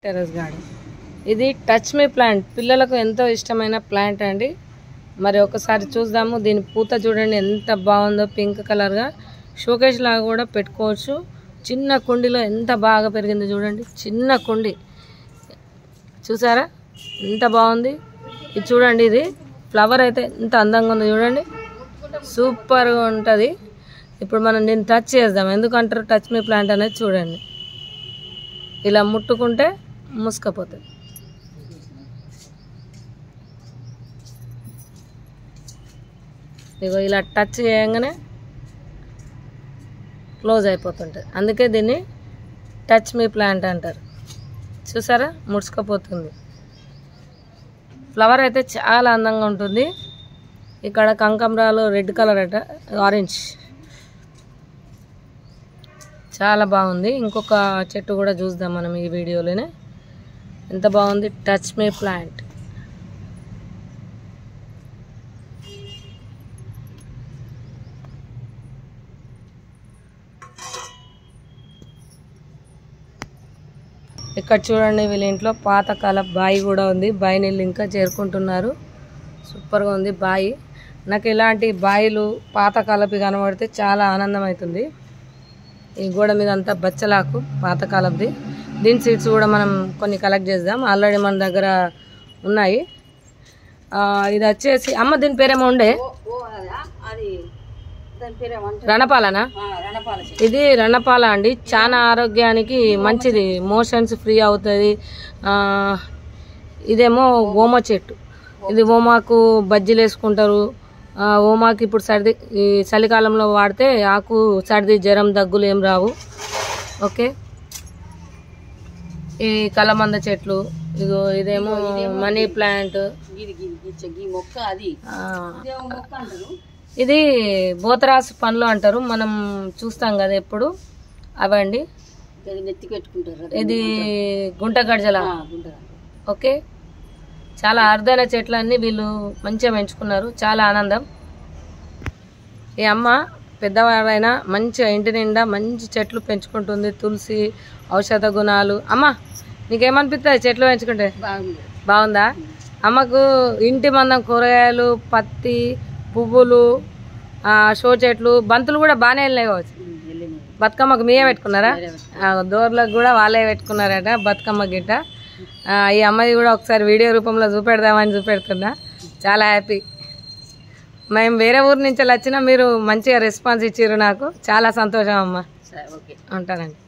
Terrace garden ఇది touch me plant పిల్లలకు ఎంతో ఇష్టమైన ప్లాంట్ అండి. మరి ఒకసారి చూద్దాము. దీని పూత చూడండి ఎంత బాగుందో, పింక్ కలర్గా షోకేస్ లాగా కూడా పెట్టుకోవచ్చు. చిన్న కుండీలో ఎంత బాగా పెరిగింది చూడండి. చిన్న కుండి చూసారా ఎంత బాగుంది. ఇది చూడండి, ఇది ఫ్లవర్ అయితే ఎంత అందంగా ఉందో చూడండి, సూపర్గా ఉంటుంది. ఇప్పుడు మనం దీన్ని టచ్ చేద్దాం. ఎందుకంటారు టచ్ మీ ప్లాంట్ అనేది చూడండి, ఇలా ముట్టుకుంటే మూసుకపోతుంది. ఇగో ఇలా టచ్ చేయగానే క్లోజ్ అయిపోతుంటుంది. అందుకే దీన్ని టచ్ మీ ప్లాంట్ అంటారు. చూసారా ముడుచుకపోతుంది. ఫ్లవర్ అయితే చాలా అందంగా ఉంటుంది. ఇక్కడ కనకాంబరాలు రెడ్ కలర్ అట, ఆరెంజ్ చాలా బాగుంది. ఇంకొక చెట్టు కూడా చూద్దాం మనం ఈ వీడియోలోనే. ఎంత బాగుంది టచ్ మీ ప్లాంట్. ఇక్కడ చూడండి, వీళ్ళ ఇంట్లో పాతకాల బావి కూడా ఉంది. బావి నీళ్ళు ఇంకా చేరుకుంటున్నారు. సూపర్గా ఉంది బావి. నాకు ఇలాంటి బావిలు పాతకాలపి కనబడితే చాలా ఆనందం అవుతుంది. ఈ గోడ మీద అంతా బచ్చలాకు పాతకాలపుది. దీని సీడ్స్ కూడా మనం కొన్ని కలెక్ట్ చేద్దాం. ఆల్రెడీ మన దగ్గర ఉన్నాయి. ఇది వచ్చేసి అమ్మ దీని పేరేమో ఉండే, రణపాలనా? ఇది రణపాల అండి. చాలా ఆరోగ్యానికి మంచిది, మోషన్స్ ఫ్రీ అవుతుంది. ఇదేమో ఓమ చెట్టు. ఇది ఓమాకు బజ్జీలు వేసుకుంటారు. ఓమాకి ఇప్పుడు సర్ది, ఈ చలికాలంలో వాడితే ఆకు సర్ది జ్వరం దగ్గులు ఏం రావు. ఓకే, ఈ కలమంద చెట్లు. ఇగో ఇదేమో మనీ ప్లాంట్. ఇది బోతరాసు పండ్లు అంటారు, మనం చూస్తాం కదా ఎప్పుడు, అవండి. ఇది గుంట గడ్జల. ఓకే, చాలా అరుదైన చెట్లన్నీ వీళ్ళు మంచిగా పెంచుకున్నారు. చాలా ఆనందం. ఈ అమ్మ పెద్దవారైనా మంచిగా ఇంటి నిండా మంచి చెట్లు పెంచుకుంటుంది. తులసి, ఔషధ గుణాలు. అమ్మ నీకేమనిపిస్తుంది చెట్లు పెంచుకుంటే? బాగుందా? అమ్మకు ఇంటి మందం కూరగాయలు, పత్తి, పువ్వులు, షో చెట్లు, బంతులు కూడా బాగానే వెళ్ళినాయి కావచ్చు. బతుకమ్మకు మీరే పెట్టుకున్నారా? దోర్లకు కూడా వాళ్ళే పెట్టుకున్నారట బతుకమ్మ గిట్ట. ఈ అమ్మాయి కూడా ఒకసారి వీడియో రూపంలో చూపెడదామని చూపెడుతున్నా. చాలా హ్యాపీ. మేము వేరే ఊరు నుంచి వచ్చినా మీరు మంచిగా రెస్పాన్స్ ఇచ్చారు. నాకు చాలా సంతోషం అమ్మ. ఉంటానండి.